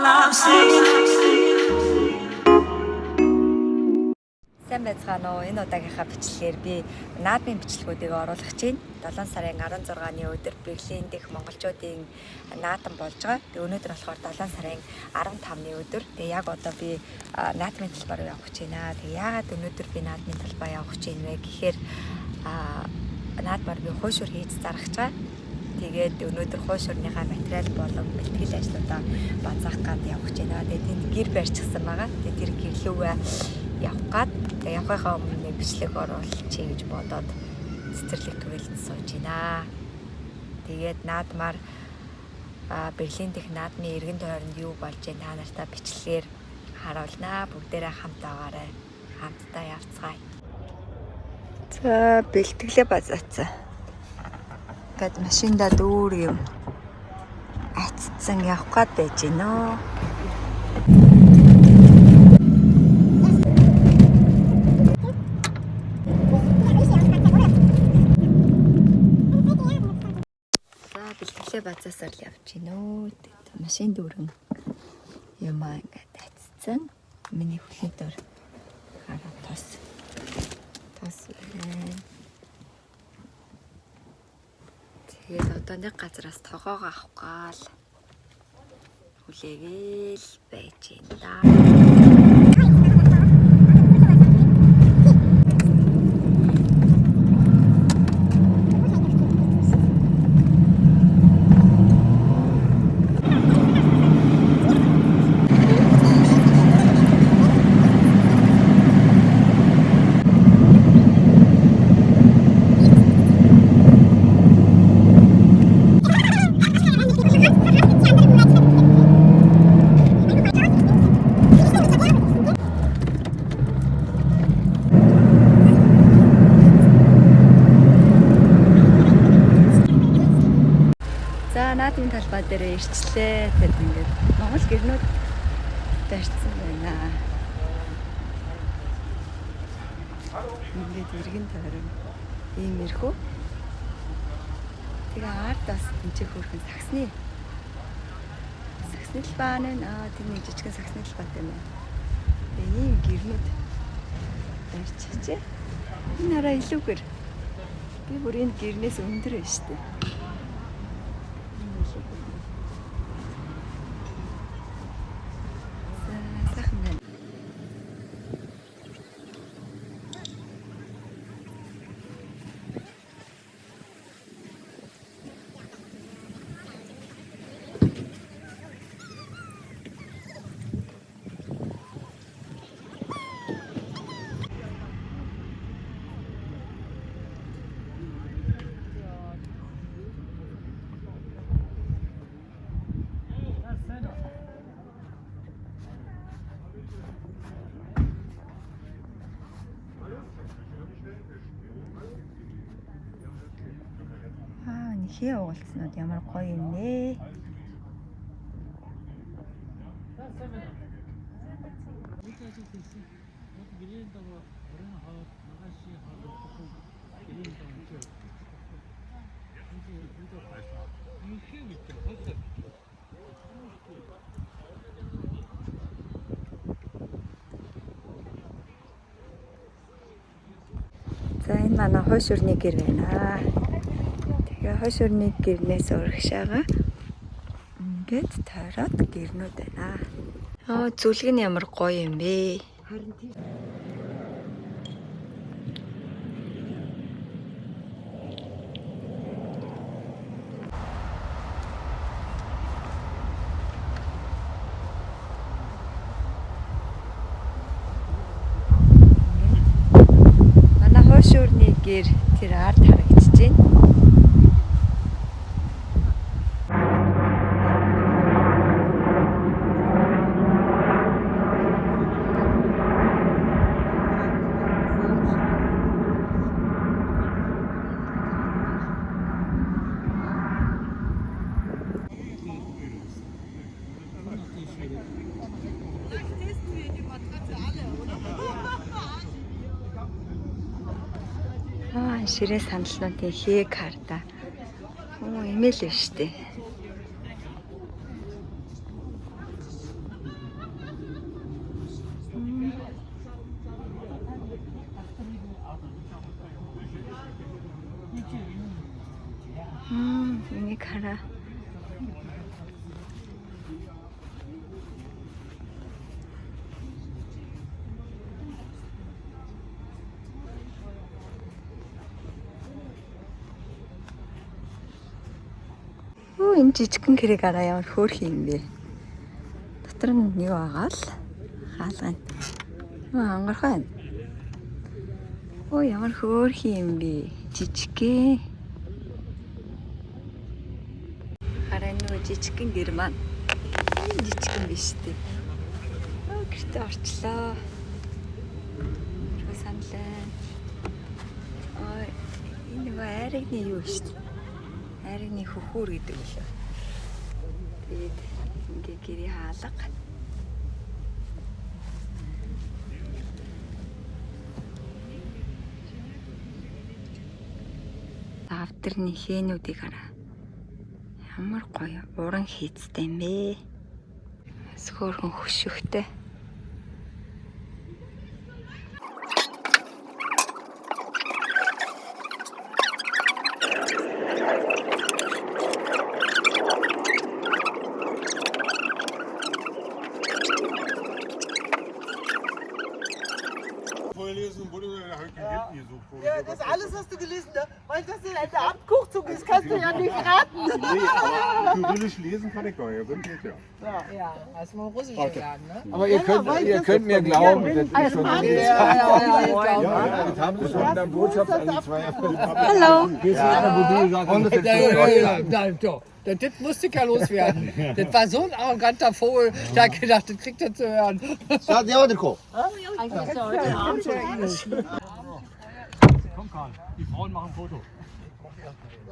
I've seen. Сайн байцгаана уу? Энэ удаагийнхаа бичлэгээр би наадмын бичлэгүүдийг оруулах чинь 7 сарын 16-ны өдөр Берлин дэх монголчуудын наадам болж байгаа. Тэгээ өнөөдөр болохоор 7 сарын 15-ны өдөр. Тэгээ яг одоо би наадмын талбаар явах гэж байна. Тэгээ яагаад өнөөдөр би наадмын талбай явах гэж байна вэ гэхээр наадмаар би хуйшур хийж заргаж байгаа. Тэгээд өнөөдөр хуйшурныхаа материал болон бэлтгэл ажлуудаа базаах гад явах гэж байна. Тэгээд тэнд гэр барьчихсан байгаа. Тэгээд тэр гэрлүүгээ явах гад явахынхаа өмнө бичлэг оруулчихъя гэж бодоод цэцэрлэг түгэлд сууж байна. Тэгээд наадмаар Берлин дэх наадмын эргэн тойронд юу болж байна та нартай бичлэгээр харуулнаа. Бүгдээрээ хамт байгаарай. Хамтдаа явцгаая. За бэлтгэлээ базаацсан. Гэт машинда дүүр юм атцсан явах гад байж гинөө. Бэлтгэлээ базаасаар л явж гинөө. Машин дүүрэн юм ингээд атцсан. Миний хүлэн дээр хараа тос байна. Тэгээд одоо нэг газараас тогоогоо авах гал хүлээгээл байж байна. Наадмын талбай дээр ирчлээ. Тэгээд ингээд Монгол гэрнүүд барьсан байна. Ингээд иргэн тойрон ийм ирхүү. Тэгээ ардаас тэнцэх хөрхөн саксны талбай нэ. Тэр нэг жижигхэн саксны талбайтай юм байна. Тэгээ ийм гэрнүүд барьчихжээ. Энэ араа илүүгэр. Би бүр энэ гэрнээс өндөр байна шүү дээ. Хий уулцнууд ямар гоё юм бэ? За энэ манай хойшурны гэр байна. Хойшурны гэрнээс урагшаага ингээд тойроод гэрнүүд байна. Зүлэг нь ямар гоё юм бэ? Харин тийм. Манай хойшурны гэр тэр ард харагдаж байна. Ширээ сандалнуудын хээг харта. Эмээл шүү дээ. Энийг хараа. Энэ жижигхэн хэрэг араа ямар хөөрхөн юм бэ? Дотор нь нэг байгаа л хаалгана. Ангарах байна. Ямар хөөрхөн юм бэ? Жижигхэн. Хараа нөгөө жижигхэн гэр маань. Жижигхэн биш үү? Гэртээ орчлоо. Саналаа. Энэ нөгөө айрагны юу шүү дээ? Айрагны хөхүүр гэдэг л. Тэгээд ингээ гэрээ хаалга. Давтарны хээнүүдийг хараа. Ямар гоё уран хийцтэй юм бэ? Хөөрхөн хөшөөхтэй. Ja, das alles hast du gelesen, ne? Weil das der Abkürzung ist, kannst du ja nicht raten. Nee, aber Kyrillisch lesen kann ich gar nicht. Geht ja. Ja, hast du mal Russisch gelernt, ne? Aber ihr könnt mir glauben, das ist schon das haben Sie schon in der Botschaft an die zwei. Hallo. Das musste ja loswerden. Das war so ein arroganter Vogel, der hat gedacht, das kriegt er zu hören. Komm Karl, die Frauen machen ein Foto.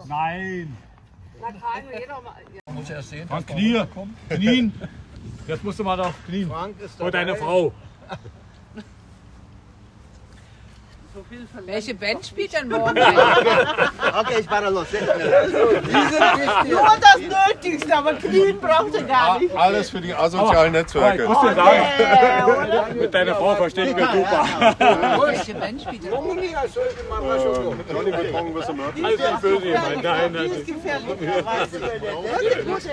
Nein. Muss erst sehen. Frank, knien. Jetzt musst du mal da knien. Vor deiner Frau. Welche Band spielt denn morgen? Okay, ich fahre los. Nur das Nötigste, aber Knien braucht er gar nicht. Alles für die asozialen Netzwerke. Ich muss dir sagen, mit deiner Frau verstehe ich mich super. Welche Band spielt denn morgen? Johnny betrunken bis zum Mörder. Alles nicht böse gemeint, nein. Die ist gefährlich, wer weiß, wer der ist.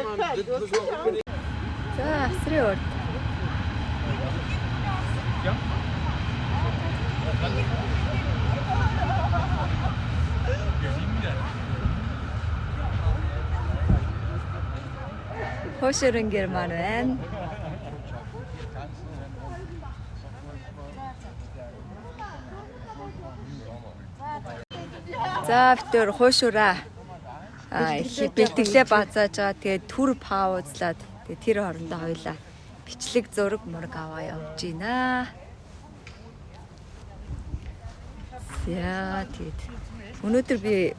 За, срээ урд. Хөшөрөн гэр маань байна. За битэр хөшөрөө. Их бэлтгэлээ базааж байгаа. Тэгээд түр паузлаад тэгээд тэр хоорондоо хоёлаа бичлэг зураг мураг аваа явж байна. За тэгээд өнөөдөр би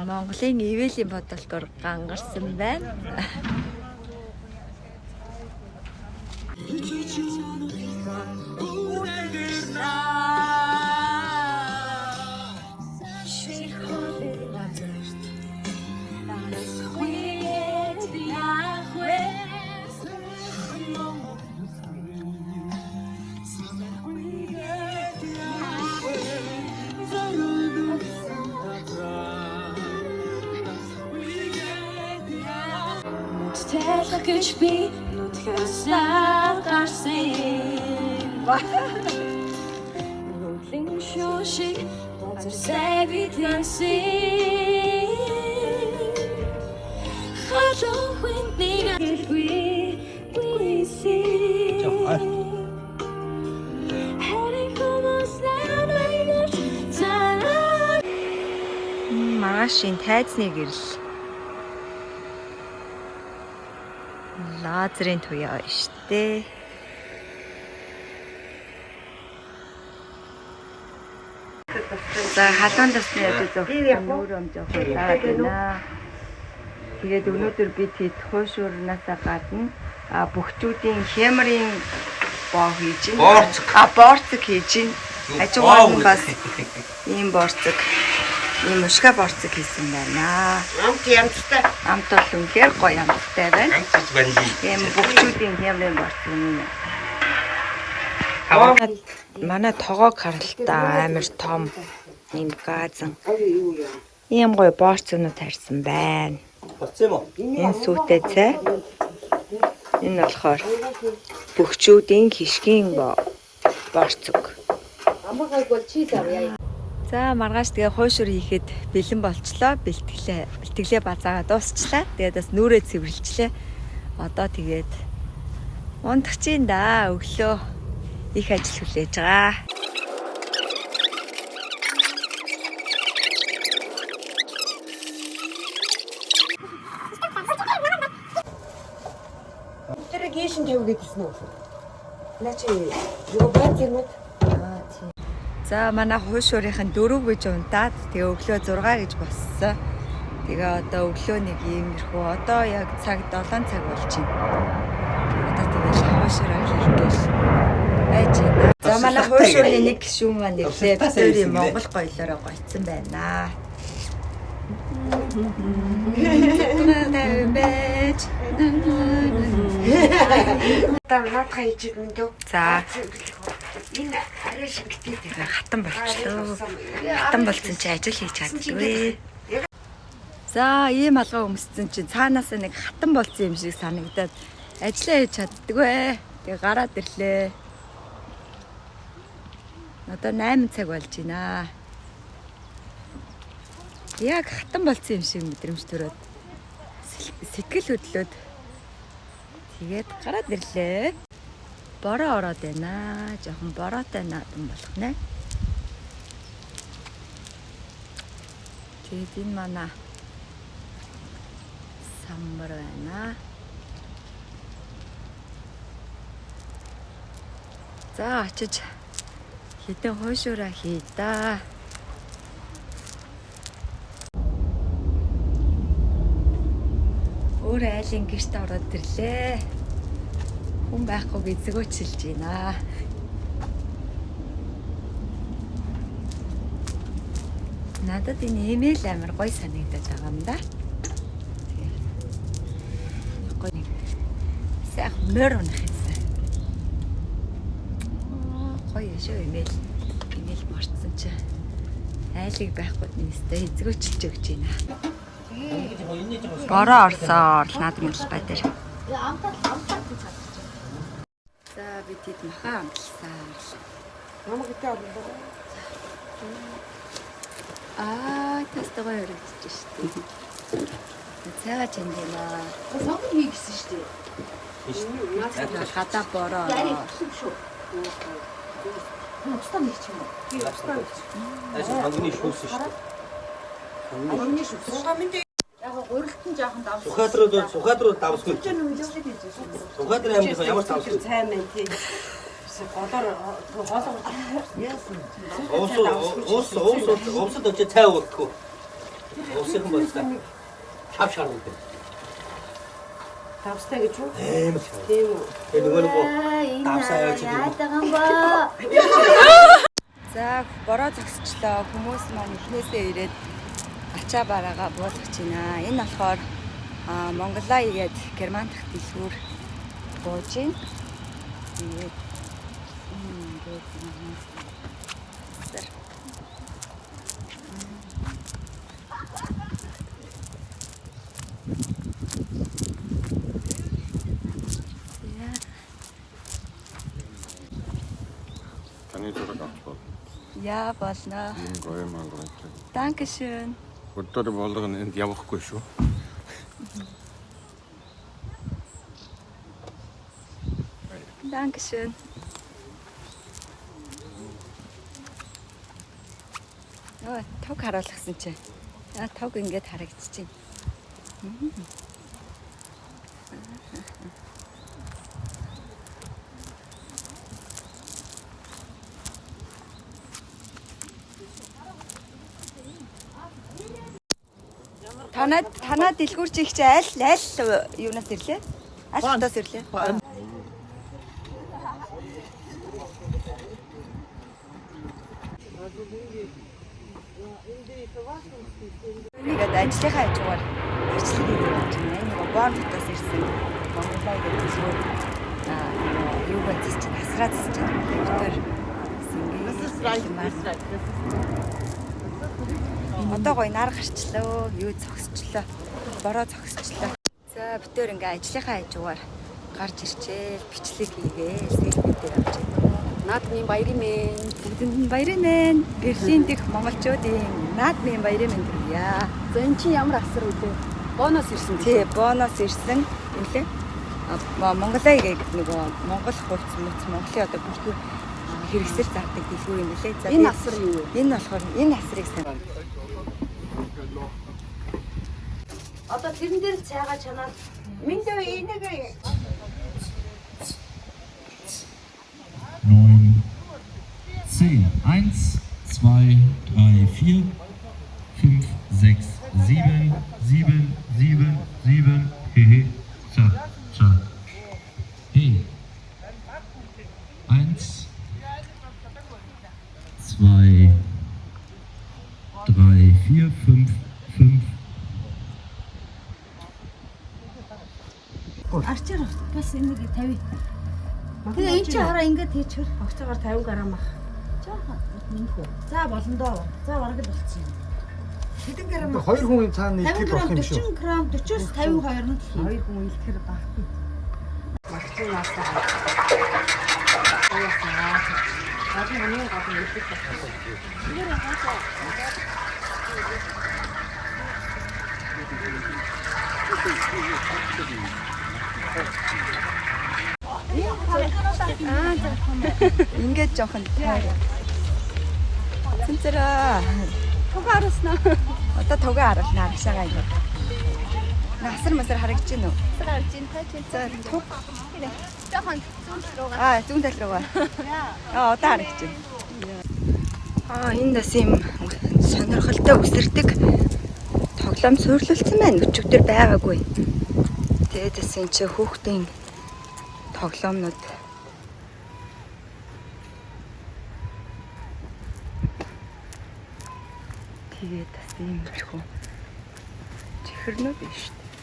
Монголын ивэлийн бодлогоор гангарсан байна. Güç bir nutgaslar garsin Rolling şoşik Hazır sevitlensin Hajo huindiga we see Heading como slide Маргаашийн тайзны гэрэл. Лазерын туяа штэ. За халуун дасны ядуу зөвхөн өөрөө жоохон таад байна. Тэгээд өнөөдөр би тэд хуушуурнаасаа гадна бөхчүүдийн хямрын боо хийж байна. Борцог хийж байна. Хажуугаар нь бас ийм борцог, ийм ушга борцог хийсэн байна. Амт бол үнэхээр гоё амттай байна. Ийм бөхчүүдийн хямрын борцог нь. Манай тоогоог харалтаа амар том ийм газан. Ийм гоё борцогнууд тарьсан байна. Энэ сүйтэй цай. Энэ болохоор бөхчүүдийн хишгийн борцог. За маргааш тэгээ хойшуур хийхэд бэлэн болчлоо. Бэлтгэлээ базаагаа дуусчлаа. Тэгээд бас нүрээ цэвэрлжлээ. Одоо тэгээд унтах чинь да өглөө их ажил хүлээж байгаа. Тэр гişin тавьгээд ирсэн үү? Начи юу байц юм бэ? За манай хойшуурийнх нь 4 гэж унтаад тэгээ өглөө 6 гэж болсон. Тэгээ одоо өглөө нэг иймэрхүү одоо яг цаг 7 цаг болж байна. Одоо тэгээ хойшуураа хийх гээл байж байна. За манай хойшуурны нэг гишүүн маань нэглээ битүүрийн Монгол гоёлоороо голцсон байна. Наадхаа ичээд мэндөө. За Энэ арай шингэтэй тэгээ хатан болчлоо. Хатан болсон чи ажил хийж чаддгүй. За ийм алгаа өмссөн чинь цаанаас нэг хатан болсон юм шиг санагдаад ажиллаа хийж чаддгүй. Тэгээ гараад ирлээ. Одоо 8 цаг болж байна. Яг хатан болсон юм шиг мэдрэмж төрөөд сэтгэл хөдлөөд тэгээд гараад ирлээ. Бороо ороод байна. Жохон бороотой наадам болох нэ. Тэгээд энэ манай самбар байна. За очиж хитэн хойшуураа хий да. Өөр айлын гэрт ороод ирлээ. Хүн байхгүй зэгөөчилж байна. Надад энэ имэйл амар гоё санагдаад байгаа юм да. Гоё нэг сайхан мөр унах юмсан. Гоё шүү имэйл морцсон чи. Айлыг байхгүй нэстэй зэгөөчилж өгч байна. Бороо орсоор наадам хэлбай дээр. За бид хэд махан амтлаа. Намаг гэдэг орлоо. Тестогоо өрөвдөж штеп. Цайгаа чиндэнэ. Сонгон хийгсэн шүү дээ. Гадаа бороо. Устаа нэг ч юм уу? Би устаа нэг ч. Ханганы шүүс шүү дээ. Ханганы шүүс. Яг гурилтан жоохон давс. Сухадрууд давсгүй. Сухадрын амьдсан ямар давсгүй. Цай мэн тий. Голоор хоолоо. Яасан. Уусад очиж цай уудахгүй. Уусах юм бол хав шаардаг. Давстай гэж юу? Тийм үү. Тэр нөгөө давсаа яаж хийдэг. За бороо зогсчлоо. Хүмүүс маань эхнээсээ ирээд ачаа бараагаа буулгаж байна. Энэ болохоор Монголоо игээд Герман дахь дэлгүүр бууж байна. Тэгээд Таны зураг авч бол. яа болно. Энэ гоё мангар. Dankeschön. Өдөр болгоно энд явахгүй шүү. Dankeschön. Тог харуулсан чи. Тог ингээд харагдчихэв. Танаа дэлгүүрч их чи аль юунаас ирлээ? Аль хотоос ирлээ? Ингээд ажлынхаа хажуугаар ажил хийдэг юм байна. Нэг Борн хотоос ирсэн. Монголоо гэдэг зүгээр юу гэж чинь асраад чинь тэр одоо гоё нар гарчлаа, юу зогсчлоо. бороо зогсчлаа. За бид тээр ингээ ажлынхаа хажуугаар гарч ирчээл бичлэг хийгээл селфи дээр авч байна. Наадмын баярын мэн. Бүгдэнд нь баярын мэн. Берлин дэх монголчуудын наадмын баярын мэн төрье. За эн чинь ямар асар үлээ? Бонус ирсэн. Тий, бонус ирсэн. Үлээ. Монголоо гэдэг нөгөө Монгол хувьц мөц Монголын одоо бүлгүй хэрэгсэл зардаг дэлгүүр юм билээ. За Энэ асар юу вэ? Энэ болохоор энэ асрыг сайн. Одоо тэрэн дээр цайгаа чанаа. Миндөө энийг 9, 10, 1, 2, 3, 4, 5, 6, 7, 7, 7, 7, hehe, cha, cha, hey. 1, 2, 3, 4, 5, 5. Арчаар бас энийг 50. Тэгээ эн чи хараа ингээд хийчихэр огцоогоор 50 грамм ах. Жаахан нэмэх. За болно доо. За бараг л болчихсон. хэдэн грамм? Хоёр хүн цаана нийлэх болох юм шүү. 40 грамм 40-с 52 нь хоёр хүн илтгэр баггүй. Магтуунасаа. Аясаа. Гадны хамгийн гол нь илтгэх баггүй. Нэр хаасаа. Ингээд жоохон тайр. Цэнцэрээ. Тугаа харуулснаа. Одоо тугаа харуулнаа агшаага ингэ. Насар масар харагдаж байна уу? Гарч ин таач. За туг. Жохон зүүн руугаа. Зүүн тал руугаа. Одоо харагдаж байна. Энэ бас юм сонирхолтой үсэрдэг тоглоом суйрлуулсан байна. Өчигдөр байгаагүй. Тэгээд бас энэ чи хүүхдийн тоглоомнууд тэгээд бас иймэрхүү чихэрнүүд байна шүү дээ.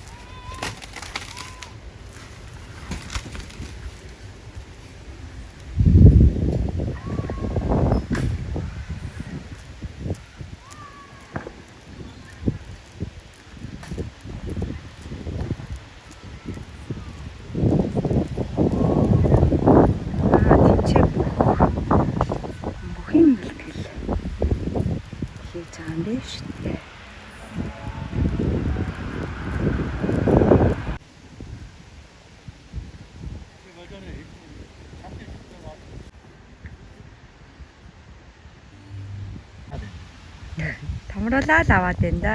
Тамруулаад аваад байна да.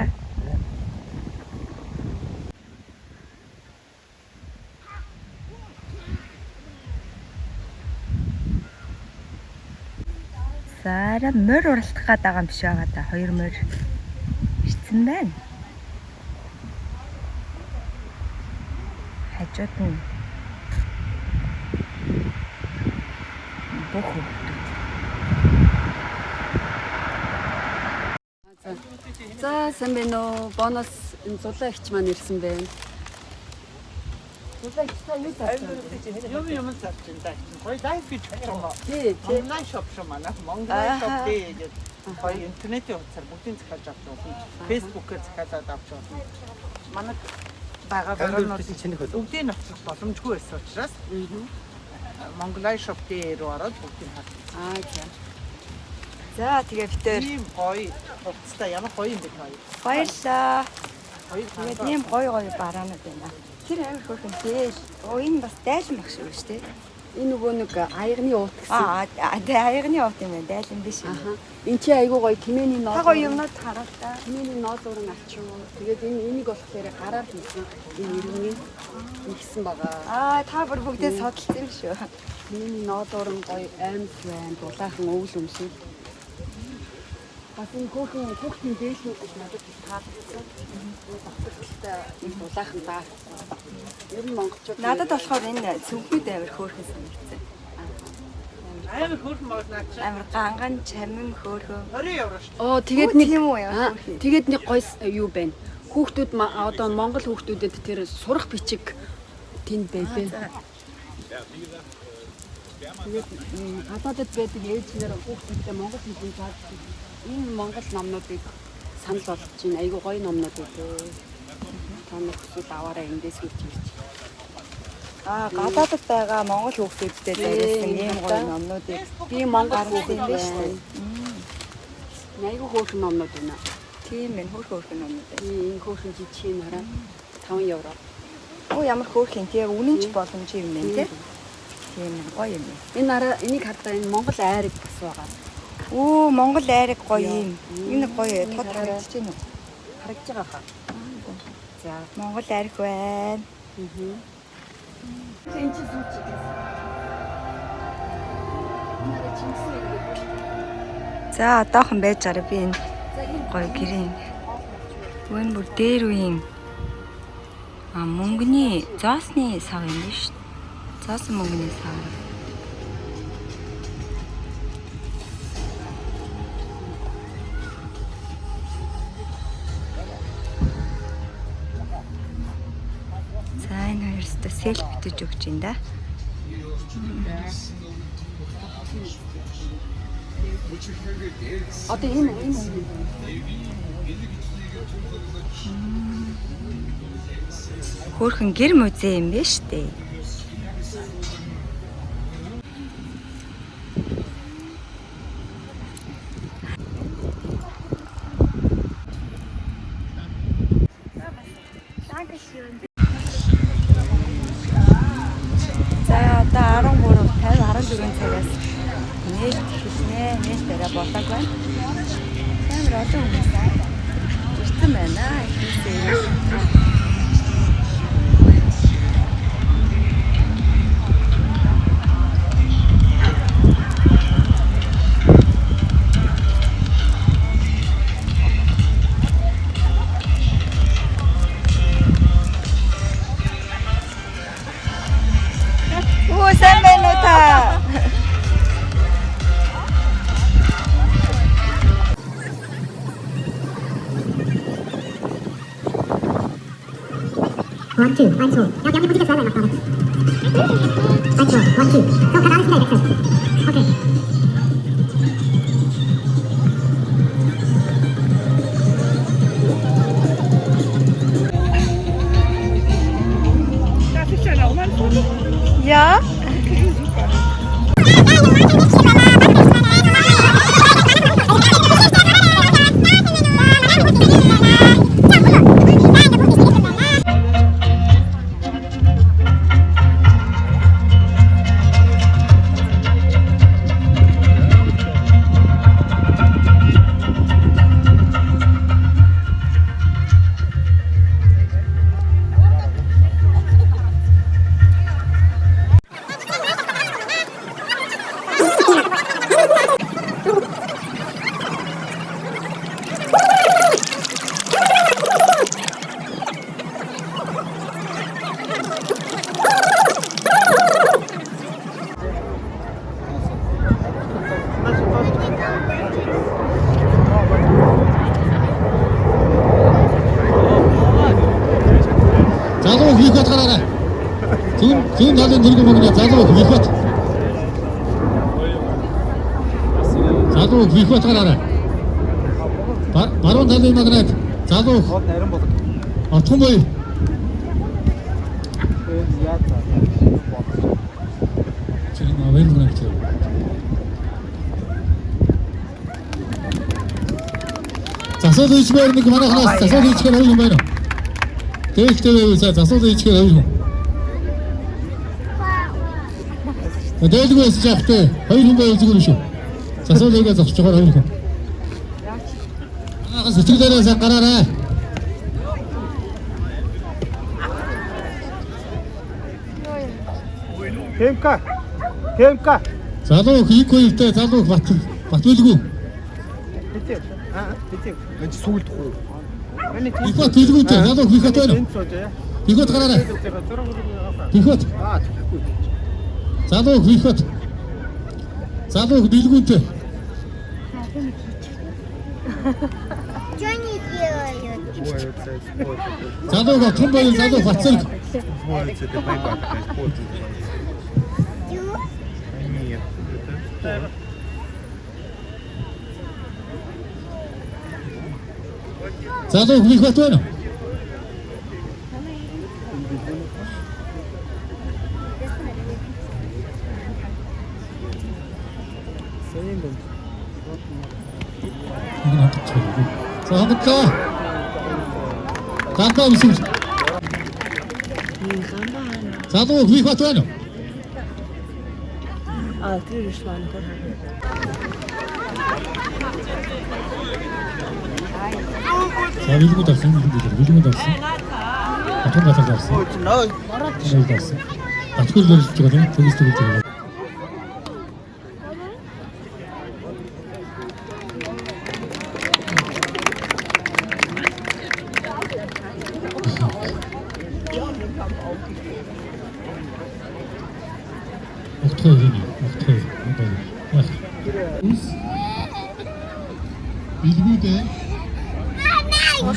Сара морь уралдах гээд байгаа юм биш байгаа да. 2 морь ирсэн байна. Хажууд нь бохоо. За сайн байна уу? Бонус энэ зулаа ихч маань ирсэн байна. Зулаа ихч та юу зарж юм зарж байна. Гоё лайф хийж байгаа. Тий, онлайн шоп шүү манай. Монгол шоп дээ гэж гоё интернетийн утсаар бүгдийг захиалж авч болно. Фэйсбүүкээр захиалаад авч болно. Манай байгаа баруунууд бүгдийг авчих боломжгүй байсан учраас Монгол шоп дээр ороод бүгдийг харж. За тэгээ битээр ийм гоё хувцастай ямар гоё юм бэ хоёр. Баярлаа. Тэгээд ийм гоё бараанууд байна. Тэр амар хөөрхөн дээл. Энэ бас дайлан багш шүү дээ. Энэ нөгөө нэг аягны уут гэсэн. Аягны уут юм байна. Дайлан биш юм. Энд чи айгуу гоё тэмээний ноод. Та гоё юмнууд хараад та. Тэмээний ноод уран ачуу. Тэгээд энийг болохоор гараар хийсэн. Энэ иргэний хийсэн байгаа. Та бүр бүгдээ содолсон юм шүү. Тэмээний ноод уран гоё аймс байна. Дулаахан өвөл өмсөв. Бас энэ хүүхдийн дээлүүд надад таалагдсан. Батгалтай энэ дулаахан даа. Ер нь монголчууд надад болохоор энэ цүнхүүд амар хөөрхөн санагдсан. Амар хөөрхөн болнаач. Амар ганган чамин хөөрхөн. 20 евро шүү. Оо тэгээд нэг тийм үү яа. Тэгээд нэг гоё юу байна. Хүүхдүүд одоо монгол хүүхдүүдэд тэр сурах бичиг тэнд байлээ. Тэгээд гадаадд байдаг ээжнэр хүүхдүүдтэй монгол хэлийг зааж энэ монгол номнуудыг санал болгож байна. Айгуу гоё номнууд үү. сонох хүсвэл аваараа эндээс хурж ирж. Гадаадд байгаа монгол хүүхдүүдтэй зориулсан ийм гоё номнуудыг Би Монгол хүүхэд юм шүү дээ. Айгу хөөрхөн номнууд байна. тийм ээ хөөрхөн номнууд. Энэ хөөрхөн жижиг хараа 5 евро. Оо ямар хөөрхөн тий үнэн ч боломжтой юм байна тий. Тийм гоё юм. Энэ араа энийг хардаа энэ Монгол айраг бас байгаа. Оо монгол айраг гоё юм. Энэ гоё тод харагдаж байна уу? Харагдаж байгаа хаа. За монгол айраг байна. Энэ чи зүүч. За одоохон байж байгаа би энэ гоё гэрийн вэн бүр дээр үеийн мөнгөний зоосны сав юм биш. Зоосон мөнгөний сав. За энэ хоёртой селфи битэж өгч ин да. Одоо энэ Хөөрхөн гэр музей юм байна шүү дээ. За одоо 13:50 14 цагаас нээлт хэлнэ. Нээлтээрээ болоог байна. Амар олон хүмүүс ирсэн байна. Ихээсээ сайн байна уу та? One, two. 여기 보시겠어요? One, two. 그럼 가다가 시작해. 오케이. Ja. залуу хийх бат гараарай. Зүүн талын дэргэм мөнгө залуу хийх бат. Залуу хийх бат гараарай. Баруун талын магнат залуу отхон бой. Чинь авэн магнат. Засал хийчихээр нэг манайхаас засал хийчихээр хоёр юм байна. Тэгтээ засал хийчихээр хоёр юм. Дээлгээс жахтай хоёр хүн байж зүгээр шүү. Засал хийгээ зогсож байгаа хоёр хүн. Сэтгэлээрээс гараарай. Кемка. Залуу хийх хоёртай залуу батвэлгүй. Энд сүлд хуу. Их бат билгүүтэй залуу хийх бат байна. Их бат гараарай. Их бат. Залуу хийх бат. Залуу билгүүтэй. Johnny делают. Залуу том бай залуу бацэг. Смотрите, это байбак. Нет. Залуу хийх бат байна. 이건 한턱 쳐주고. 자, 한번 가! 잠깐 있으면. 자도 구이 봤죠, 아니요? 자, 위주고 잡았어, 위주고 잡았어. 통과해서 잡았어. 여기 잡았어. 아, 초리를 찍거든. 저기서 저기 찍어.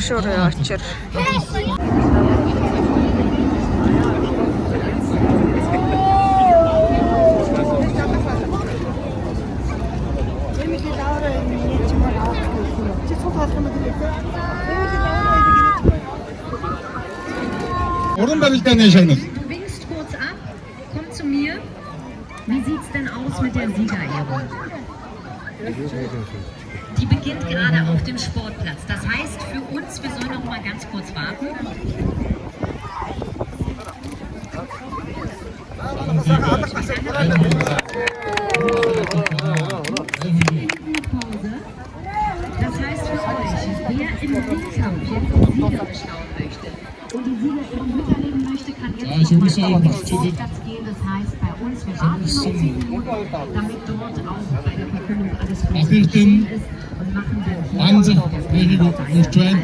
Şuraya açır. 오른발 일단 내셔는. Du winkst kurz ab, komm zu mir. Wie sieht's denn aus mit der Siegerehrung? Die beginnt gerade auf dem Sportplatz. Das heißt für uns, wir sollen noch mal ganz kurz warten. Das heißt für euch, wer im Ringkampf jetzt den Sieger bestaunen möchte und die Siegerehrung miterleben möchte, kann jetzt noch mal auf den Sportplatz gehen. Das heißt bei uns, wir warten noch 10 Minuten, damit dort auch bei der Verkündung alles vorgeschrieben ist und machen dann 완전 내리고 조인.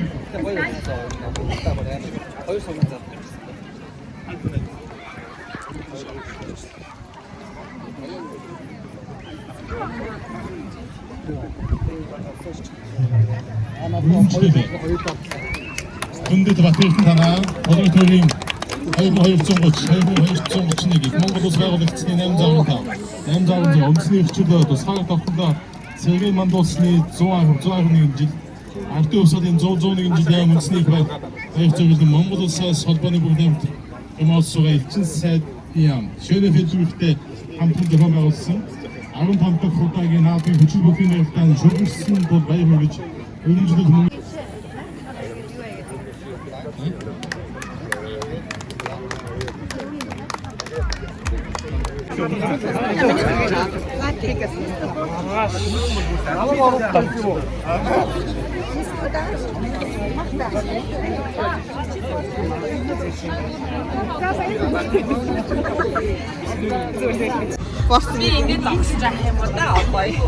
군대도 батэрхтана одол төрийн 2200 чинийг Монгол улс байгуулагчдын 800 өмсний хвчлөө тусгай тогтолцоо Сэргийн мандуусны 100% жил ардын усадын 101 жилийн үндэсний байр зөвлөсөн Монгол улсаас холбооны бүгдэмт эмоцсоо элчин сайд юм. Шөнө хэлбэртэй хамтран зохион байгуулсан 15 дахь удаагийн наадмын хүчил бүхний явтан шүргэрсэн бол баяр хүргэж өрнөжлөг мөн Би ингэж зогсож байгаа юм да гоё.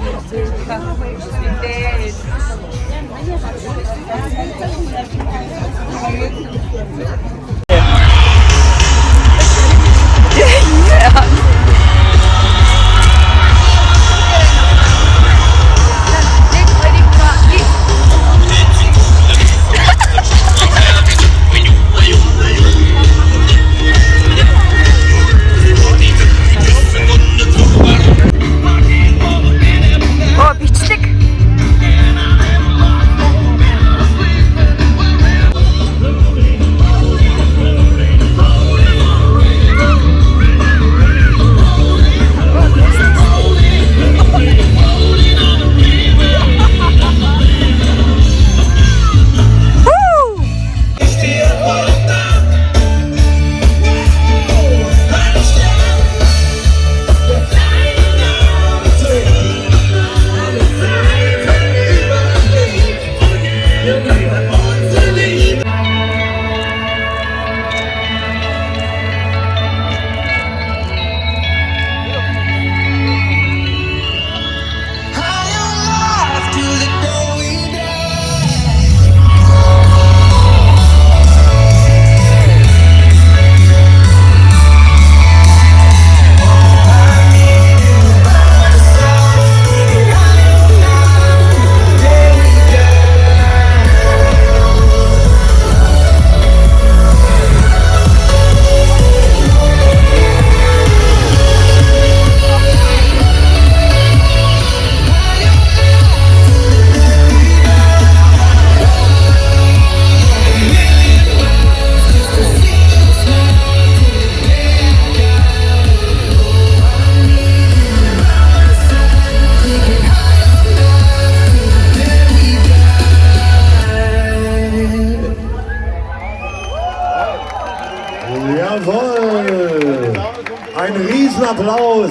Applaus.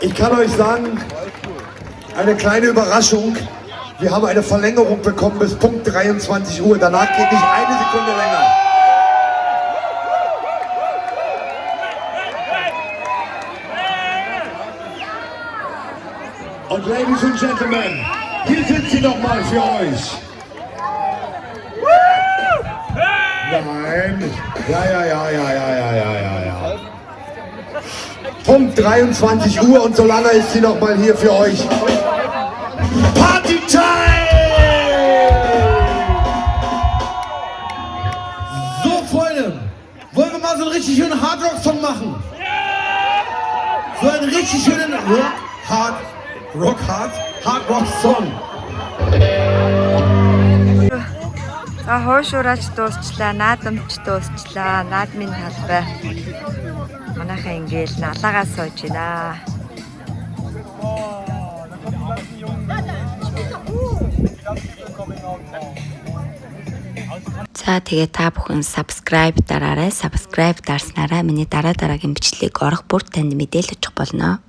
Ich kann euch sagen, eine kleine Überraschung. Wir haben eine Verlängerung bekommen bis Punkt 23 Uhr. Danach geht nicht eine Sekunde länger. Und Ladies and Gentlemen, hier sind sie nochmal für euch. Nein. Ja. Punkt 23 Uhr und solange ist sie noch mal hier für euch. Party Time! So, Freunde, wollen wir mal so einen richtig schönen Hard Rock Song machen? So einen richtig schönen Hard Rock Song. Хойшуураач дуусчлаа, наадамч дуусчлаа, наадмын талбай. Манайхаа ингээл налаагаа сууж байна. За тэгээ та бүхэн subscribe дараарай. Subscribe дарснараа миний дараагийн бичлэгийг орох бүр танд мэдээлж өгөх болно.